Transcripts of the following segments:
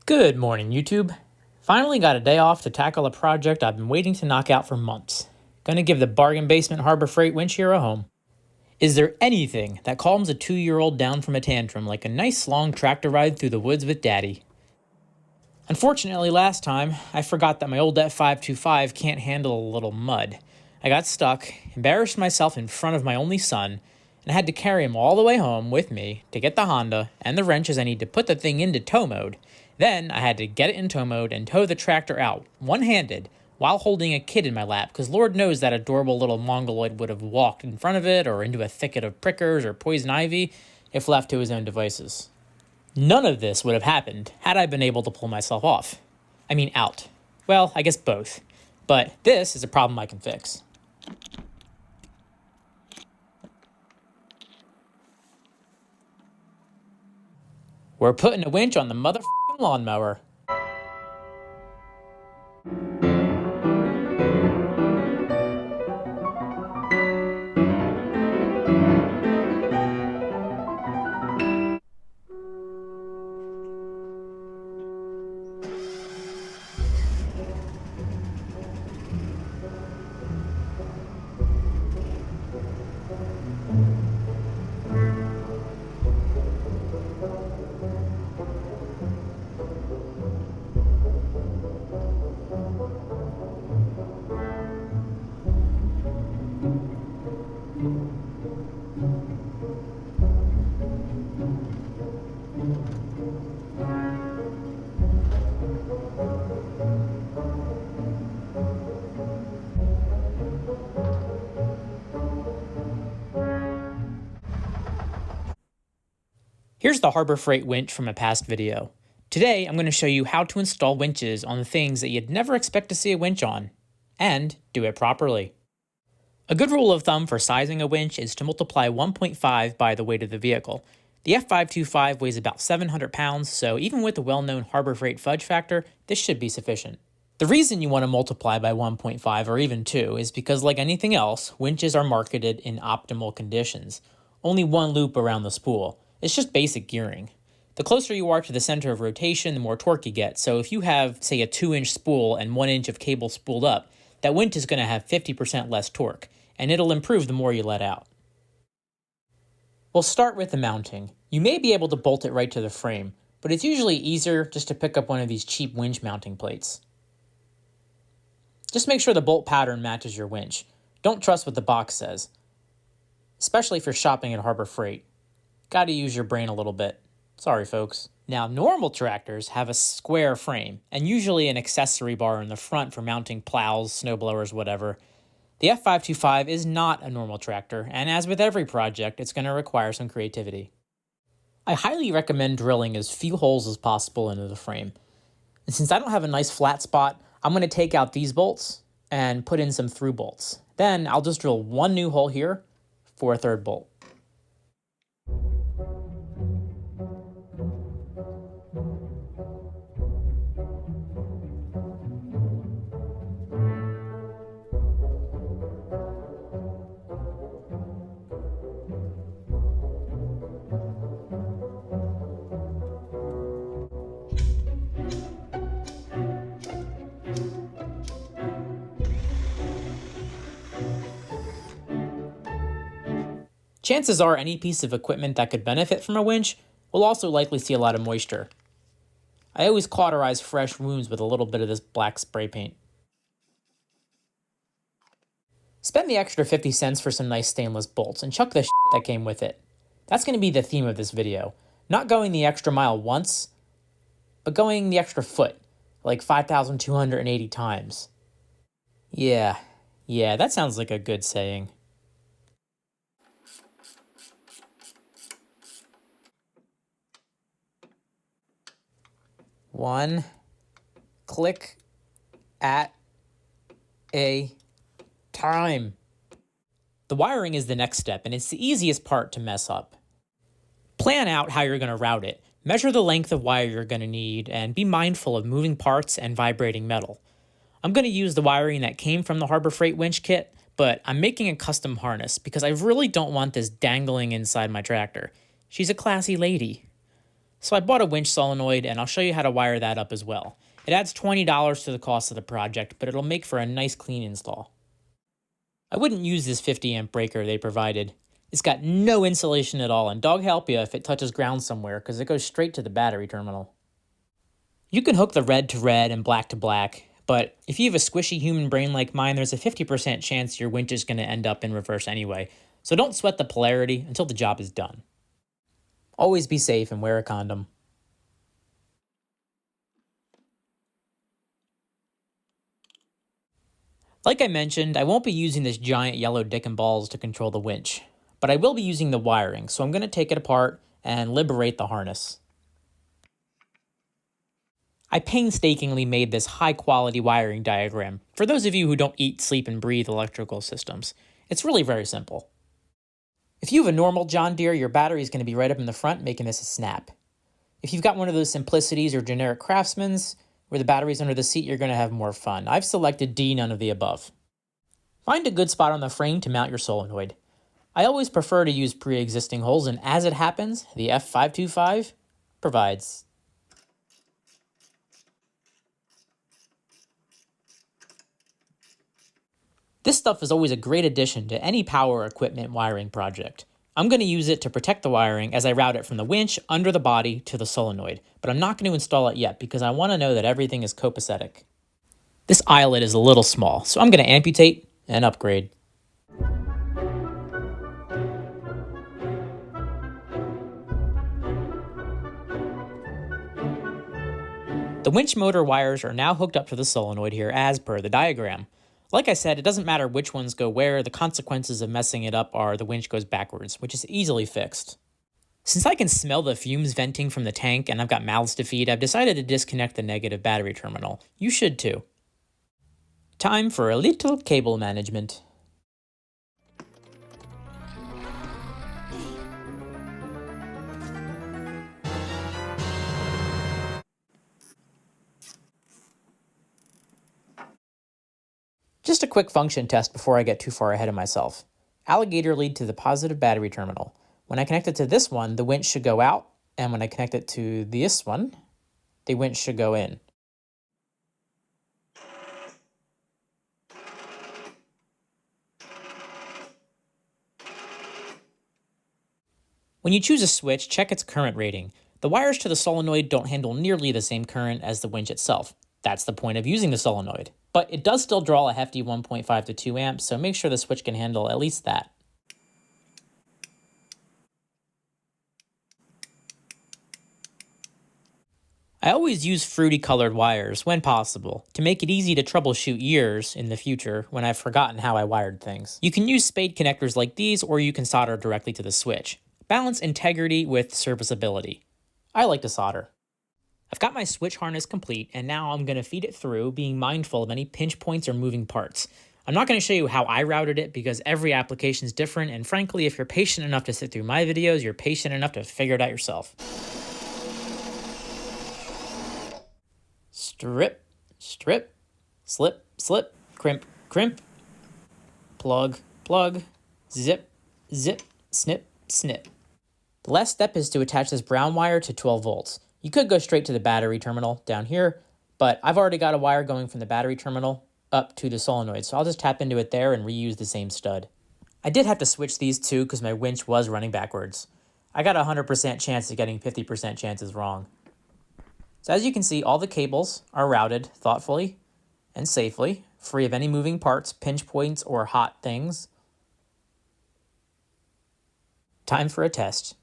Good morning, YouTube. Finally got a day off to tackle a project I've been waiting to knock out for months. Gonna give the bargain basement Harbor Freight winch here a home. Is there anything that calms a 2-year-old down from a tantrum like a nice long tractor ride through the woods with Daddy? Unfortunately, last time, I forgot that my old F525 can't handle a little mud. I got stuck, embarrassed myself in front of my only son, and I had to carry him all the way home with me to get the Honda and the wrenches I need to put the thing into tow mode. Then I had to get it in tow mode and tow the tractor out, one-handed, while holding a kid in my lap, because Lord knows that adorable little mongoloid would have walked in front of it or into a thicket of prickers or poison ivy if left to his own devices. None of this would have happened had I been able to pull myself off. I mean out. Well, I guess both. But this is a problem I can fix. We're putting a winch on the motherfucking lawnmower. Here's the Harbor Freight winch from a past video. Today, I'm going to show you how to install winches on the things that you'd never expect to see a winch on, and do it properly. A good rule of thumb for sizing a winch is to multiply 1.5 by the weight of the vehicle. The F525 weighs about 700 pounds, so even with the well-known Harbor Freight fudge factor, this should be sufficient. The reason you want to multiply by 1.5 or even 2 is because, like anything else, winches are marketed in optimal conditions. Only one loop around the spool. It's just basic gearing. The closer you are to the center of rotation, the more torque you get. So if you have, say, a 2-inch spool and 1 inch of cable spooled up, that winch is going to have 50% less torque, and it'll improve the more you let out. We'll start with the mounting. You may be able to bolt it right to the frame, but it's usually easier just to pick up one of these cheap winch mounting plates. Just make sure the bolt pattern matches your winch. Don't trust what the box says, especially if you're shopping at Harbor Freight. Gotta use your brain a little bit. Sorry, folks. Now, normal tractors have a square frame, and usually an accessory bar in the front for mounting plows, snowblowers, whatever. The F525 is not a normal tractor, and as with every project, it's going to require some creativity. I highly recommend drilling as few holes as possible into the frame. And since I don't have a nice flat spot, I'm going to take out these bolts and put in some through bolts. Then I'll just drill one new hole here for a third bolt. Chances are any piece of equipment that could benefit from a winch will also likely see a lot of moisture. I always cauterize fresh wounds with a little bit of this black spray paint. Spend the extra 50 cents for some nice stainless bolts and chuck the shit that came with it. That's going to be the theme of this video. Not going the extra mile once, but going the extra foot, like 5,280 times. Yeah, that sounds like a good saying. One click at a time. The wiring is the next step, and it's the easiest part to mess up. Plan out how you're going to route it. Measure the length of wire you're going to need, and be mindful of moving parts and vibrating metal. I'm going to use the wiring that came from the Harbor Freight winch kit, but I'm making a custom harness because I really don't want this dangling inside my tractor. She's a classy lady. So I bought a winch solenoid, and I'll show you how to wire that up as well. It adds $20 to the cost of the project, but it'll make for a nice clean install. I wouldn't use this 50 amp breaker they provided. It's got no insulation at all, and dog help you if it touches ground somewhere, because it goes straight to the battery terminal. You can hook the red to red and black to black, but if you have a squishy human brain like mine, there's a 50% chance your winch is going to end up in reverse anyway, so don't sweat the polarity until the job is done. Always be safe and wear a condom. Like I mentioned, I won't be using this giant yellow dick and balls to control the winch, but I will be using the wiring, so I'm going to take it apart and liberate the harness. I painstakingly made this high-quality wiring diagram for those of you who don't eat, sleep, and breathe electrical systems. It's really very simple. If you have a normal John Deere, your battery is going to be right up in the front, making this a snap. If you've got one of those Simplicities or generic Craftsmans, where the battery's under the seat, you're going to have more fun. I've selected D, none of the above. Find a good spot on the frame to mount your solenoid. I always prefer to use pre-existing holes, and as it happens, the F525 provides. This stuff is always a great addition to any power equipment wiring project. I'm going to use it to protect the wiring as I route it from the winch under the body to the solenoid, but I'm not going to install it yet because I want to know that everything is copacetic. This eyelet is a little small, so I'm going to amputate and upgrade. The winch motor wires are now hooked up to the solenoid here as per the diagram. Like I said, it doesn't matter which ones go where, the consequences of messing it up are the winch goes backwards, which is easily fixed. Since I can smell the fumes venting from the tank and I've got mouths to feed, I've decided to disconnect the negative battery terminal. You should too. Time for a little cable management. Just a quick function test before I get too far ahead of myself. Alligator lead to the positive battery terminal. When I connect it to this one, the winch should go out, and when I connect it to this one, the winch should go in. When you choose a switch, check its current rating. The wires to the solenoid don't handle nearly the same current as the winch itself. That's the point of using the solenoid. But it does still draw a hefty 1.5 to 2 amps, so make sure the switch can handle at least that. I always use fruity colored wires when possible to make it easy to troubleshoot years in the future when I've forgotten how I wired things. You can use spade connectors like these, or you can solder directly to the switch. Balance integrity with serviceability. I like to solder. I've got my switch harness complete, and now I'm going to feed it through, being mindful of any pinch points or moving parts. I'm not going to show you how I routed it because every application is different, and frankly, if you're patient enough to sit through my videos, you're patient enough to figure it out yourself. Strip, strip, slip, slip, crimp, crimp, plug, plug, zip, zip, snip, snip. The last step is to attach this brown wire to 12 volts. You could go straight to the battery terminal down here, but I've already got a wire going from the battery terminal up to the solenoid, so I'll just tap into it there and reuse the same stud. I did have to switch these two because my winch was running backwards. I got a 100% chance of getting 50% chances wrong. So as you can see, all the cables are routed thoughtfully and safely, free of any moving parts, pinch points, or hot things. Time for a test.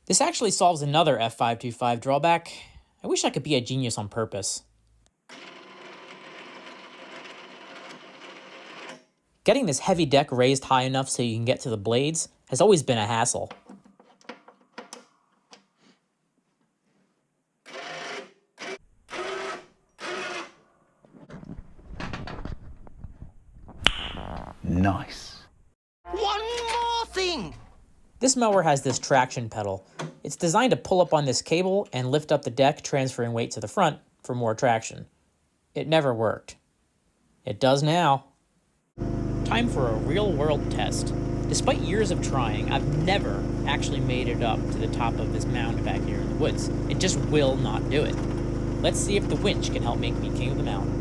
This actually solves another F525 drawback. I wish I could be a genius on purpose. Getting this heavy deck raised high enough so you can get to the blades has always been a hassle. Nice. One more thing! This mower has this traction pedal. It's designed to pull up on this cable and lift up the deck, transferring weight to the front for more traction. It never worked. It does now. Time for a real-world test. Despite years of trying, I've never actually made it up to the top of this mound back here in the woods. It just will not do it. Let's see if the winch can help make me king of the mountain.